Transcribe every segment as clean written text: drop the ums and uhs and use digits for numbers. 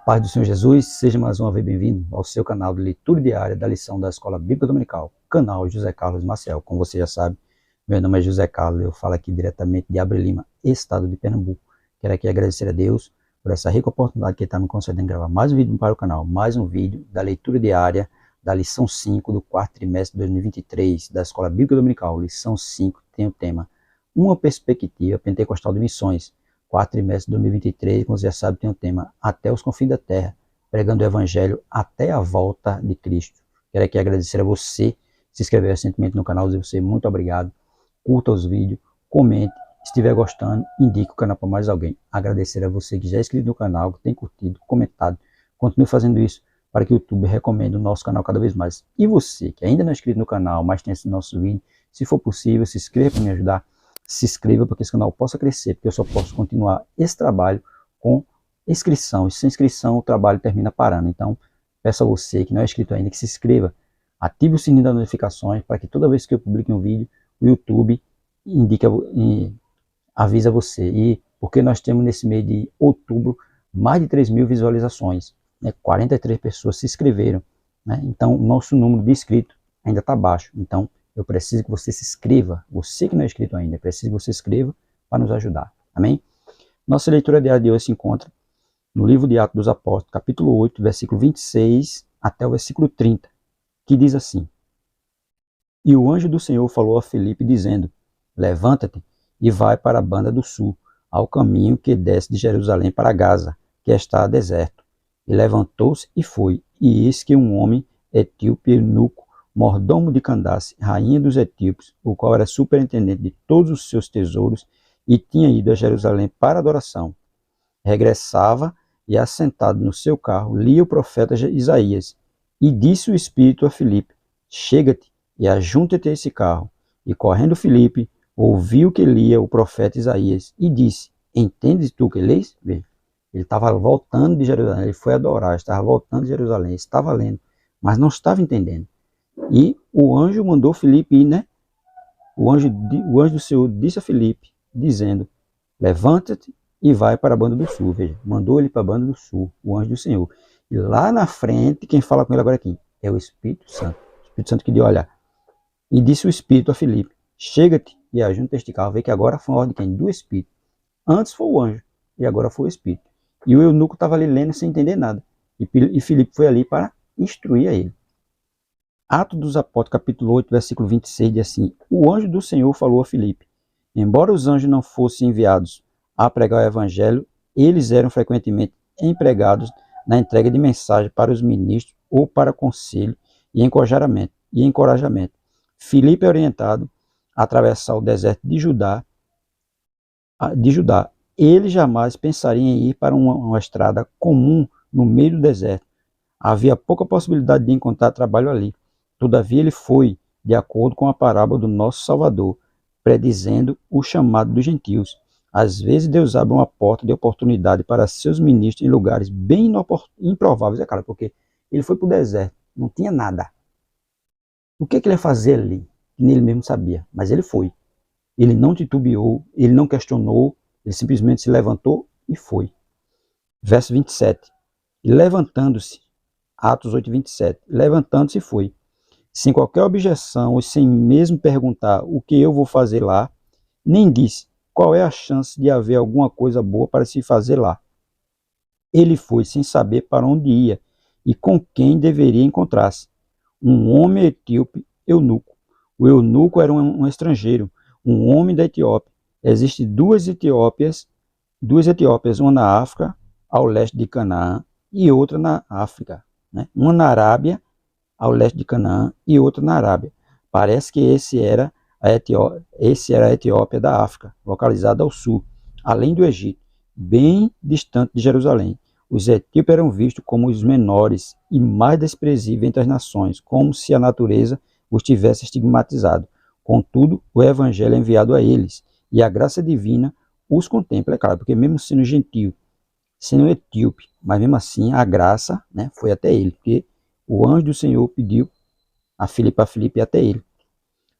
Paz do Senhor Jesus, seja mais uma vez bem-vindo ao seu canal de leitura diária da lição da Escola Bíblica Dominical, canal José Carlos Maciel. Como você já sabe, meu nome é José Carlos, eu falo aqui diretamente de Abre Lima, estado de Pernambuco. Quero aqui agradecer a Deus por essa rica oportunidade que Ele está me concedendo gravar mais um vídeo para o canal, mais um vídeo da leitura diária da lição 5 do quarto trimestre de 2023 da Escola Bíblica Dominical. Lição 5 tem o tema Uma Perspectiva Pentecostal de Missões. Quarto trimestre de 2023, como você já sabe, tem o tema Até os Confins da Terra, pregando o Evangelho até a volta de Cristo. Quero aqui agradecer a você que se inscreveu recentemente no canal, dizer a você muito obrigado, curta os vídeos, comente, se estiver gostando, indique o canal para mais alguém. Agradecer a você que já é inscrito no canal, que tem curtido, comentado, continue fazendo isso para que o YouTube recomende o nosso canal cada vez mais. E você que ainda não é inscrito no canal, mas tem esse nosso vídeo, se for possível, se inscreva para me ajudar. Se inscreva para que esse canal possa crescer, porque eu só posso continuar esse trabalho com inscrição. E sem inscrição o trabalho termina parando. Então, peço a você que não é inscrito ainda que se inscreva, ative o sininho das notificações para que toda vez que eu publique um vídeo, o YouTube avisa você. E porque nós temos nesse mês de outubro mais de 3.000 visualizações, né? 43 pessoas se inscreveram, né? Então, o nosso número de inscritos ainda está baixo. Então, eu preciso que você se inscreva, você que não é inscrito ainda, preciso que você se inscreva para nos ajudar, amém? Nossa leitura diária de hoje se encontra no livro de Atos dos Apóstolos, capítulo 8, versículo 26 até o versículo 30, que diz assim: E o anjo do Senhor falou a Filipe, dizendo: Levanta-te e vai para a banda do sul, ao caminho que desce de Jerusalém para Gaza, que está deserto. E levantou-se e foi, e eis que um homem etíope eunuco, mordomo de Candace, rainha dos etíopes, o qual era superintendente de todos os seus tesouros e tinha ido a Jerusalém para adoração. Regressava e, assentado no seu carro, lia o profeta Isaías. E disse o Espírito a Filipe: Chega-te e ajunta-te a esse carro. E correndo Filipe, ouviu que lia o profeta Isaías e disse: Entendes tu que lês? Veja, ele estava voltando de Jerusalém, ele foi adorar, estava voltando de Jerusalém, estava lendo, mas não estava entendendo. E o anjo mandou Filipe ir, né? O anjo do Senhor disse a Filipe, dizendo: Levanta-te e vai para a banda do sul. Veja, mandou ele para a banda do sul, o anjo do Senhor. E lá na frente, quem fala com ele agora aqui é o Espírito Santo. O Espírito Santo que deu olhar. E disse o Espírito a Filipe: Chega-te e ajunta este carro. Vê que agora foi uma ordem de quem? Do Espírito. Antes foi o anjo e agora foi o Espírito. E o eunuco estava ali lendo sem entender nada. E Filipe foi ali para instruir a ele. Atos dos Apóstolos, capítulo 8, versículo 26, diz assim: O anjo do Senhor falou a Filipe: Embora os anjos não fossem enviados a pregar o evangelho, eles eram frequentemente empregados na entrega de mensagem para os ministros ou para conselho e encorajamento. Filipe é orientado a atravessar o deserto de Judá. Ele jamais pensaria em ir para uma estrada comum no meio do deserto. Havia pouca possibilidade de encontrar trabalho ali. Todavia ele foi, de acordo com a parábola do nosso Salvador, predizendo o chamado dos gentios. Às vezes Deus abre uma porta de oportunidade para seus ministros em lugares bem improváveis, é claro, porque ele foi para o deserto, não tinha nada. O que ele ia fazer ali? Nem ele mesmo sabia, mas ele foi. Ele não titubeou, ele não questionou, ele simplesmente se levantou e foi. Verso 27. E levantando-se, Atos 8, 27, levantando-se foi, sem qualquer objeção e sem mesmo perguntar o que eu vou fazer lá, nem disse qual é a chance de haver alguma coisa boa para se fazer lá. Ele foi sem saber para onde ia e com quem deveria encontrar-se. Um homem etíope eunuco. O eunuco era um estrangeiro, um homem da Etiópia. Existem duas Etiópias, uma na África, ao leste de Canaã, e outra na África, né? Uma na Arábia, ao leste de Canaã, e outra na Arábia. Parece que esse era a Etiópia da África, localizada ao sul, além do Egito, bem distante de Jerusalém. Os etíopes eram vistos como os menores e mais desprezíveis entre as nações, como se a natureza os tivesse estigmatizado. Contudo, o evangelho é enviado a eles, e a graça divina os contempla, é claro, porque mesmo sendo gentio, sendo etíope, mas mesmo assim a graça, né, foi até ele, porque o anjo do Senhor pediu a Filipe ir até ele.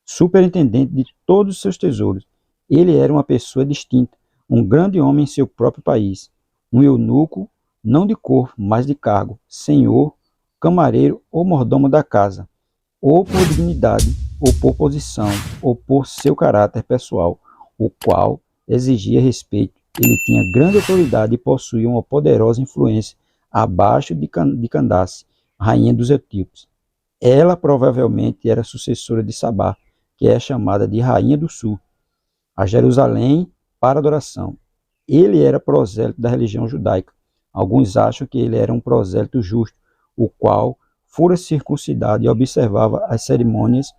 Superintendente de todos os seus tesouros, ele era uma pessoa distinta, um grande homem em seu próprio país, um eunuco não de cor, mas de cargo, senhor, camareiro ou mordomo da casa, ou por dignidade, ou por posição, ou por seu caráter pessoal, o qual exigia respeito. Ele tinha grande autoridade e possuía uma poderosa influência abaixo de Candace, rainha dos etíopes. Ela provavelmente era sucessora de Sabá, que é chamada de Rainha do Sul, a Jerusalém para adoração. Ele era prosélito da religião judaica. Alguns acham que ele era um prosélito justo, o qual fora circuncidado e observava as cerimônias.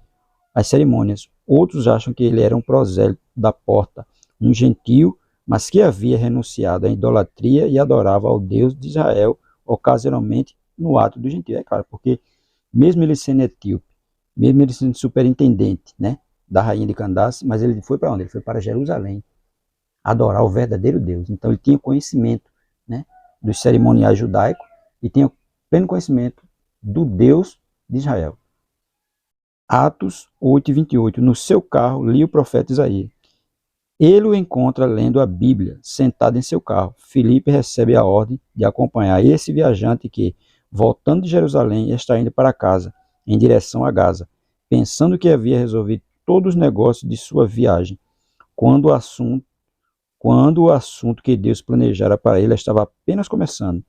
Outros acham que ele era um prosélito da porta, um gentio, mas que havia renunciado à idolatria e adorava ao Deus de Israel ocasionalmente no ato do gentio. É claro, porque mesmo ele sendo etíope, mesmo ele sendo superintendente, né, da rainha de Candace, mas ele foi para onde? Ele foi para Jerusalém, adorar o verdadeiro Deus. Então ele tinha conhecimento, né, dos cerimoniais judaicos e tinha pleno conhecimento do Deus de Israel. Atos 8:28. No seu carro lia o profeta Isaías. Ele o encontra lendo a Bíblia, sentado em seu carro. Filipe recebe a ordem de acompanhar esse viajante que, voltando de Jerusalém, está indo para casa, em direção a Gaza, pensando que havia resolvido todos os negócios de sua viagem, quando o assunto que Deus planejara para ele estava apenas começando.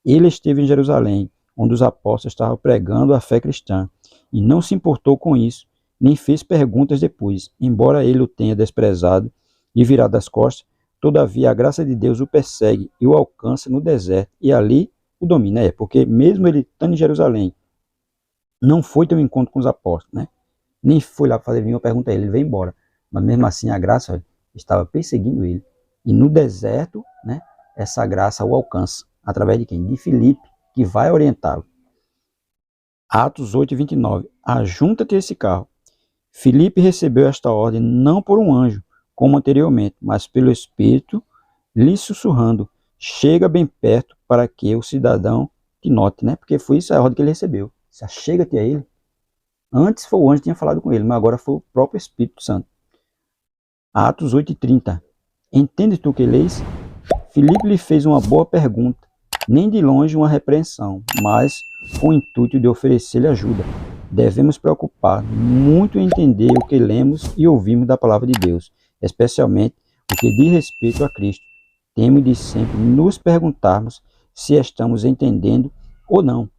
Ele esteve em Jerusalém, onde os apóstolos estavam pregando a fé cristã, e não se importou com isso, nem fez perguntas depois, embora ele o tenha desprezado e virado as costas. Todavia a graça de Deus o persegue e o alcança no deserto, e ali o domina. Porque mesmo ele estando em Jerusalém, não foi ter um encontro com os apóstolos, né? Nem foi lá fazer nenhuma pergunta a ele, ele veio embora. Mas mesmo assim a graça estava perseguindo ele. E no deserto, né, essa graça o alcança. Através de quem? De Filipe, que vai orientá-lo. Atos 8:29. Ajunta-te a esse carro. Filipe recebeu esta ordem não por um anjo, como anteriormente, mas pelo Espírito, lhe sussurrando: chega bem perto para que o cidadão te note, né? Porque foi isso a ordem que ele recebeu. Chega-te a ele. Antes foi o anjo que tinha falado com ele, mas agora foi o próprio Espírito Santo. Atos 8:30. Entende tu que lês? Filipe lhe fez uma boa pergunta, nem de longe uma repreensão, mas com o intuito de oferecer-lhe ajuda. Devemos preocupar muito em entender o que lemos e ouvimos da palavra de Deus, especialmente o que diz respeito a Cristo. Temos de sempre nos perguntarmos se estamos entendendo ou não.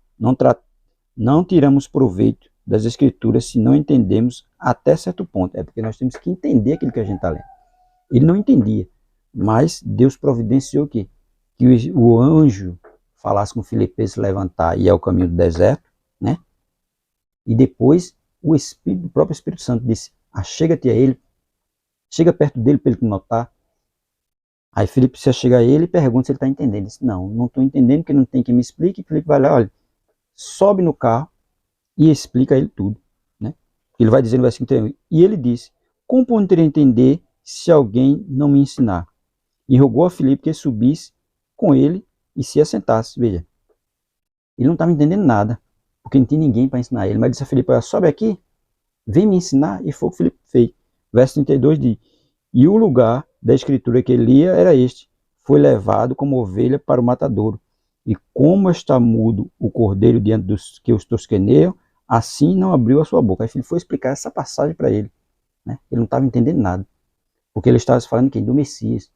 Não tiramos proveito das Escrituras se não entendemos até certo ponto. É porque nós temos que entender aquilo que a gente está lendo. Ele não entendia, mas Deus providenciou que o anjo falasse com Filipe se levantar e é o caminho do deserto, né? E depois o próprio Espírito Santo disse: chega-te a ele, chega perto dele para ele te notar. Aí Filipe precisa chegar a ele e pergunta se ele está entendendo. Ele disse: não estou entendendo, porque não tem quem me explique. E Filipe vai lá, olha, sobe no carro e explica a ele tudo, né? Ele vai dizer no versículo 31, e ele disse: como poderia entender se alguém não me ensinar? E rogou a Filipe que subisse com ele e se assentasse. Veja, ele não estava entendendo nada, porque não tinha ninguém para ensinar ele. Mas disse a Filipe: olha, sobe aqui, vem me ensinar. E foi o que Filipe fez. Verso 32 diz: e o lugar da escritura que ele lia era este: foi levado como ovelha para o matadouro. E como está mudo o cordeiro diante dos que os tosqueneiam, assim não abriu a sua boca. Aí Filipe foi explicar essa passagem para ele, né? Ele não estava entendendo nada, porque ele estava falando quem? Do Messias,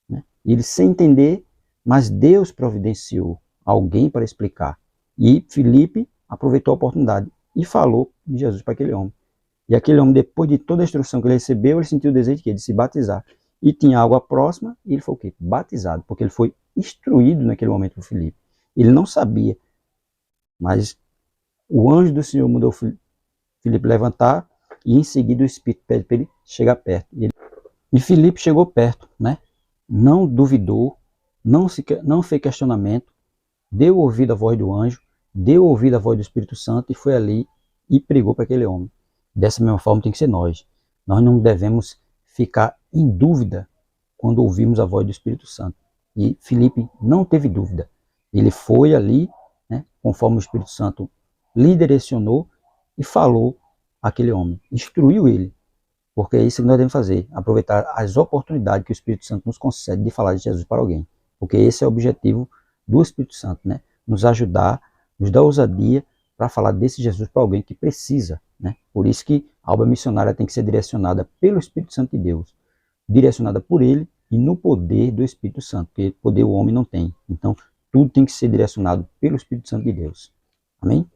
né? E ele sem entender, mas Deus providenciou alguém para explicar. E Filipe aproveitou a oportunidade e falou de Jesus para aquele homem. E aquele homem, depois de toda a instrução que ele recebeu, ele sentiu o desejo de se batizar. E tinha água próxima, e ele foi o quê? Batizado, porque ele foi instruído naquele momento por Filipe. Ele não sabia, mas o anjo do Senhor mandou Filipe levantar, e em seguida o Espírito pede para ele chegar perto. E Filipe chegou perto, né? Não duvidou, não fez questionamento, deu ouvido à voz do anjo, deu ouvido à voz do Espírito Santo e foi ali e pregou para aquele homem. Dessa mesma forma tem que ser nós. Nós não devemos ficar em dúvida quando ouvimos a voz do Espírito Santo. E Filipe não teve dúvida. Ele foi ali, né, conforme o Espírito Santo lhe direcionou e falou àquele homem, instruiu ele. Porque é isso que nós devemos fazer, aproveitar as oportunidades que o Espírito Santo nos concede de falar de Jesus para alguém. Porque esse é o objetivo do Espírito Santo, né? Nos ajudar, nos dar ousadia para falar desse Jesus para alguém que precisa, né? Por isso que a obra missionária tem que ser direcionada pelo Espírito Santo de Deus, direcionada por ele e no poder do Espírito Santo, porque poder o homem não tem. Então, tudo tem que ser direcionado pelo Espírito Santo de Deus. Amém?